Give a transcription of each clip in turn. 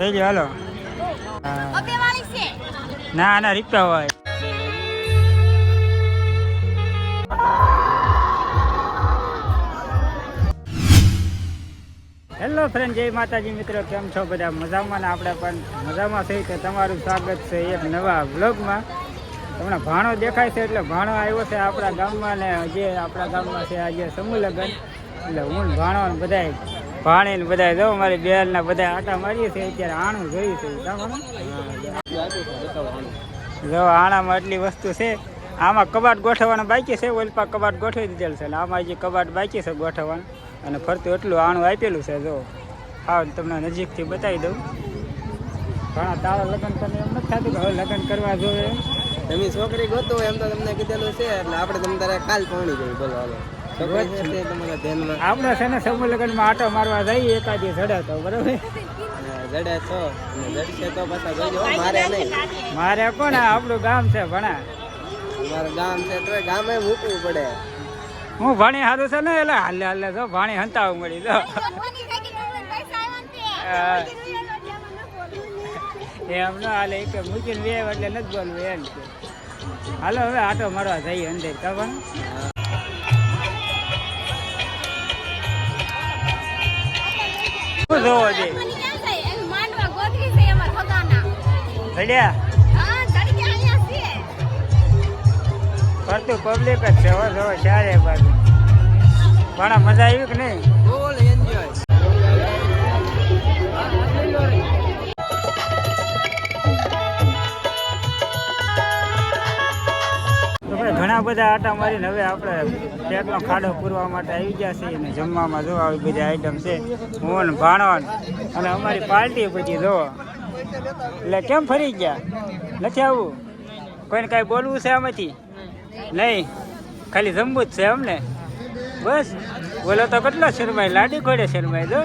થઈ ગયો હાલો. ના ના રીપા હોય. હેલો ફ્રેન્ડ, જય માતાજી મિત્રો, કેમ છો બધા? મજામાં ને આપણે પણ મજામાં થઈ. તો તમારું સ્વાગત છે એક નવા વ્લોગમાં. તમને ભાણો દેખાય છે એટલે ભાણો આવ્યો છે આપણા ગામમાં, ને જે આપણા ગામમાં છે આજે સમૂહ લગ્ન. એટલે હું ભાણો ને બધાય ભાણી ને બધા જો મારી બેલ ના બધા આટા મારીએ છે. અત્યારે આણું જોયું છે જો આણામાં એટલી વસ્તુ છે. આમાં કબાટ ગોઠવવાનું બાકી છે, ઓલપા કબાટ ગોઠવી દીધેલ છે, અને આમાં જે કબાટ બાકી છે ગોઠવવાનું, અને ફરતું એટલું આણું આપેલું છે. જો હા, તમને નજીકથી બતાવી દઉં. ઘણા તારા લગ્ન તમે એમ નથી થતું કે હવે લગ્ન કરવા જોઈએ? તમે છોકરી ગોતો એમ તો તમને કીધેલું છે, એટલે આપણે તમે તારે કાલ પહોંચી જઈએ. બોલો હાલો, તમારા ધ્યાનમાં આપણે છે ને સમૂહ લગ્નમાં આટો મારવા જઈએ એકાદી જડે તો બરોબર. જડે છો જડશે તો પાછા જોઈજો. મારે નહીં, મારે કોણ આપણું ગામ છે ભણા. અમારું ગામ છે તો ગામે મૂકવું પડે. હું ભાણી સારું છે ને, એટલે હાલે હાલે જો ભાણી હંતાવું મળી જો એમ ના હાલે કે મૂકીને બે એટલે નથી બોલવું એમ છે. હાલો હવે આટો મારવા જઈએ અંદર. ખબર શું જોવો છે? ફરતું પબ્લિક જ છે હો, જો ચારે બાજુ. પણ મજા આવી કે નહીં? Full enjoy. ઘણા બધા આટા મારીને હવે આપણે પેટનો ખાડો પૂરવા માટે આવી ગયા છીએ, અને જમવામાં જો આવી બધી આઈટમ છે. હું ને ભાણો અને અમારી પાર્ટી પછી જો. એટલે કેમ ફરી ગયા? નથી આવવું? કોઈને કાંઈ બોલવું છે આમાંથી? નહીં, ખાલી જમવું જ છે અમને બસ. બોલો તો કેટલો શરમાય, લાડી ઘોડે શરમાય જો.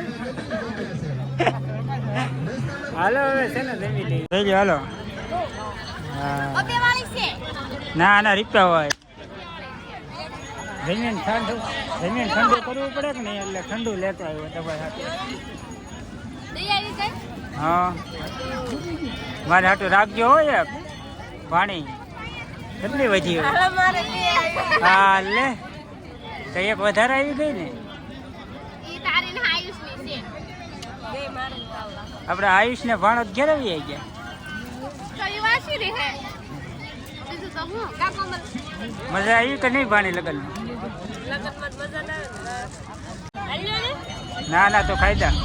હાલો હવે છે ને જમી લઈ થઈ ગયો હાલો. હા ના ના રીપા હોય. જમીન ઠંડુ કરવું પડે કે નહીં, એટલે ઠંડુ લેતો આવ્યો તમારે હાટું. હા મારે હાટું રાખજો હોય એક પાણી. કેટલી વધી હોય? હા લે તો એક વધારે આવી ગઈ ને. આપણે આયુષ ને ભાણો ઘેર આવી ગયા. મજા આવી કે નહીં ભાણી લગ્ન? ના ના તો ખાઈદા.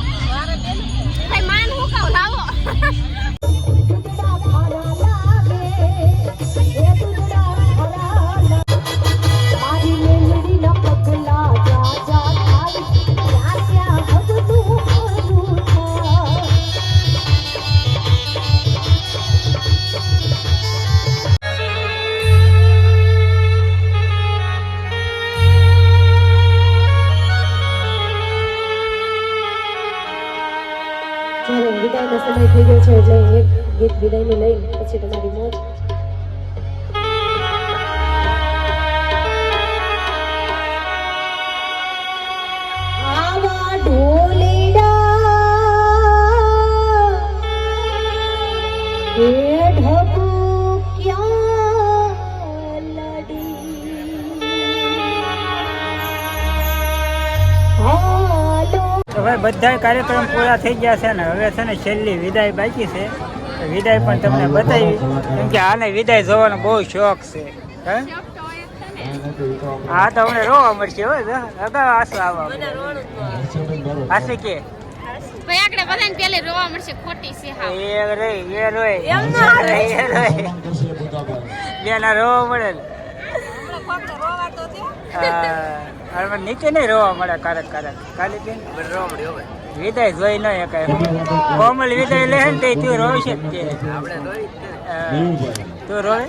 વિદાયનો સમય થઈ ગયો છે, એટલે એક ગીત વિદાયનું લઈને પછી તમારી મોજ. આવા ઢોલીડા એ ઢબુ ક્યાં લડી. હવે બધા કાર્યક્રમ પૂરા થઈ ગયા છે ને હવે છે ને છેલ્લી વિદાય બાકી છે. વિદાય પણ તમને બતાવી, કેમ કે આને વિદાય જોવાનો બહુ શોખ છે. હા તો અમને રોવા મળશે હો, અગાઉ આંસુ આવવા આંસુ કે રોવા મળશે. ખોટી છે રોવા મળે. નીચે નહીં રોવા મળે કારક ખાલી વિદાય જોઈ ન કોમલ વિદાય લે ને તું રોવી છે તું રોવે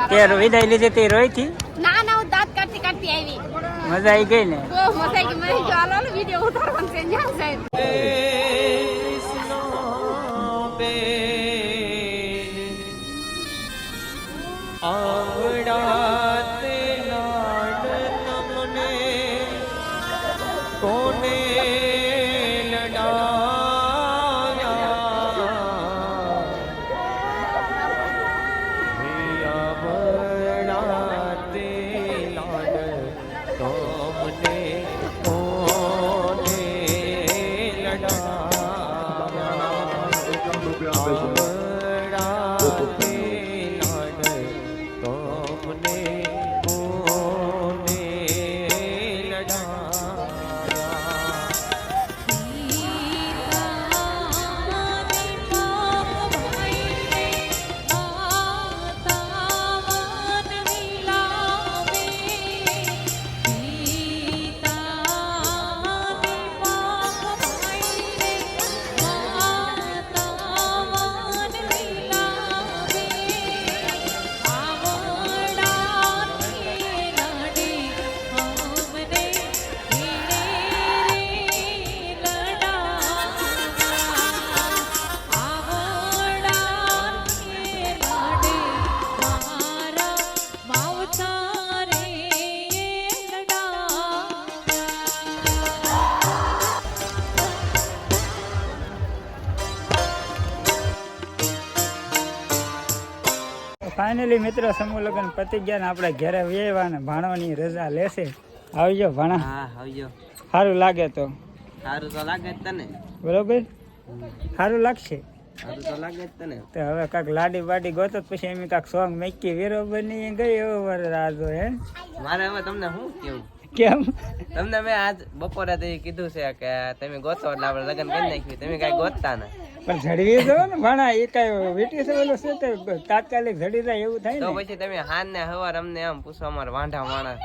તે વિદાય લીધી તે રોઈ થી? ના ના, હું દાંત કાઢતી કાઢતી આવી. મજા આવી ગઈ ને? બહુ મજા આવી ગઈ. મને જો આલો વિડિયો ઉતારવાનું છે જ્યાં સાહેબ. આવડાતે લાડ નમને કોને લડા ફાઇનલી મિત્રો સમૂહ લગ્ન પતી ગયા ને આપણે ઘરે વેવા ને ભાણવાની રજા લેશે. આવજો ભાણા. હા આવજો. સારું લાગે તો સારું તો લાગે જ તને. બરોબર સારું લાગશે સારું તો લાગે જ તને. તો હવે કાંક લાડી બાડી ગોતો પછી એમ કાંક સોંગ મેકી વીરો બની ગયો વરરાજો હે. મારે હવે તમને શું કેવું? કેમ તમને મેં આજ બપોરે કીધું છે કે તમે ગોતો એટલે આપણે લગ્ન કરી નાખ્યું. તમે કઈ ગોતતા ને પણ ઝડવી દો ને ભાણા. એ કઈ વીટી છે ઓલો છે તો તાત્કાલિક ઝડી જાય એવું થાય તો ને. પછી તમે હાન ને હવાર અમને એમ પૂછો અમારે વાંઢા માણસ.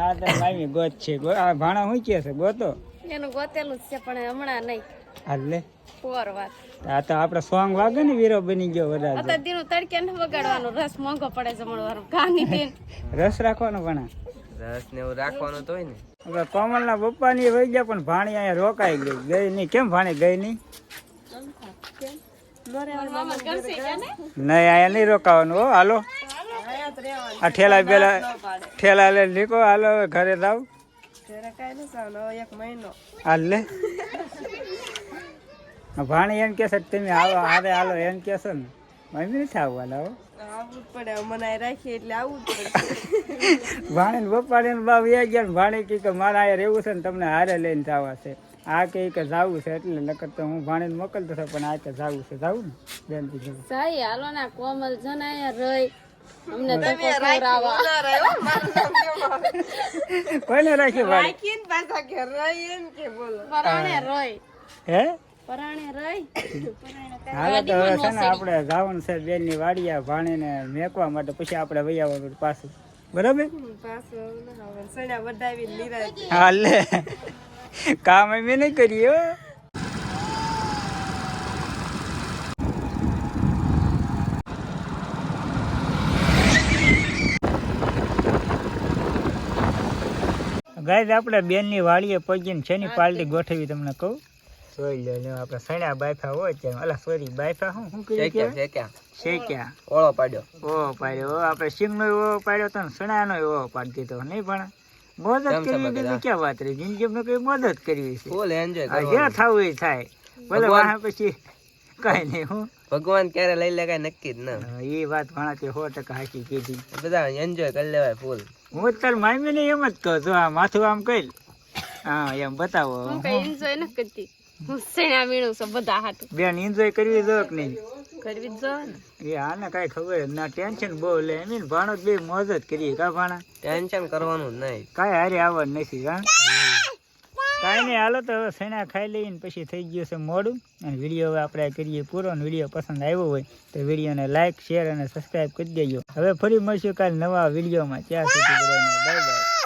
આ તો મામી ગોત છે. આ ભાણા શું કહે છે ગોતો એનું ગોતેલું જ છે પણ હમણાં નહીં. હાલ લે. પોર વાત. આ તો આપણે સોંગ વાગે ને વીરો બની ગયો વરરાજો. અત્યારે દીનું તડકે ન વગાડવાનો રસ મોંઘો પડે છે મળવાનું કાની બેન. રસ રાખવાનો ભાણા. રસ ને એવું રાખવાનું તો હોય ને. હવે કોમલના પપ્પાની વહી ગયા પણ ભાણી અહીંયા રોકાઈ ગઈ. ગઈ નહીં. કેમ ભાણી ગઈ નહીં? મામા કરશે કે ને નહીં અહીંયા નહીં રોકાવાનું. હો હાલો આ ઠેલા પેલા ઠેલા લઈને નીકો. હાલો હવે ઘરે જાવ. હાલ લે. ભાણી એમ કહેશે કે તમે આવો હારે હાલો એમ કહેશો ને. મમ્મી નથી આવવાના. હો ભાણી ને પપ્પા ને બાપ એ ગયા ને ભાણી કે મારા અહીંયા રહેવું છે ને તમને હારે લઈને જવા છે. આ કે જવું છે એટલે નકર તો હું ભાણીને મોકલતો હતો પણ આ કે જવું છે. જવું ને બેન કીધું સાઈ હાલો ના કોમલ જનાયા રહી અમને તો ખવરાવા કોઈને રાખી ભાણી પરાણે રોય હે. પરાણે રહી હાલે તો હવે છે ને આપણે જવાનું છે બેન ની વાડિયા ભાણીને મેકવા માટે. પછી આપણે વહી આવવાનું પાછું. બરાબર હા લે કામ અમે નહીં કરીએ. ગાઈઝ આપણે બેનની વાડીએ પહોંચીને છે ની પાર્ટી ગોઠવી તમને કહું. જોઈ લો આપણે સણ્યા બાયફા હોય ત્યાં. અલા સોરી બાયફા શું કર્યું શેક્યા ઓળો પાડ્યો. ઓવો પાડ્યો. આપણે સિંગનો ઓવો પાડ્યો તો સણાનો ઓવો પાડી દીધો. નહીં પણ મદદ કરવી બીજી ક્યાં વાત રહી. જિંદગીમાં કઈ મદદ કરવી છે. ફૂલ એન્જોય જે થવું એ થાય. ભલે વાહ પછી કઈ નહીં. હું ભગવાન ક્યારે લઈ લે કઈ નક્કી જ ના. એ વાત ઘણાથી 100% હાચી કીધી. બધા એન્જોય કરી લેવાય ફૂલ. હું તાર મામી ને એમ જ કહું છું. આ માથું આમ કઈ હા એમ બતાવો. હું કઈ એન્જોય ન કરતી. હું સેણા વીણું છું બધા હાટું. બેન એન્જોય કરવી જો કે નહીં? કરવી જ જો ને. એ આને કઈ ખબર ના. ટેન્શન બહુ લે એમ ને. ભાણો બે મોજ જ કરીએ. કા ભાણા ટેન્શન કરવાનું જ નહીં. કાંઈ હારે આવવાનું નથી. હા કાંઈ નહીં. હાલો તો હવે સેના ખાઈ લઈને પછી થઈ ગયું છે મોડું. અને વિડીયો હવે આપણે કરીએ પૂરો. ને વિડીયો પસંદ આવ્યો હોય તો વિડીયોને લાઇક શેર અને સબસ્ક્રાઈબ કરી દેજો. હવે ફરી મળશું કાલે નવા વિડીયોમાં. ત્યાં સુધી બાય બાય.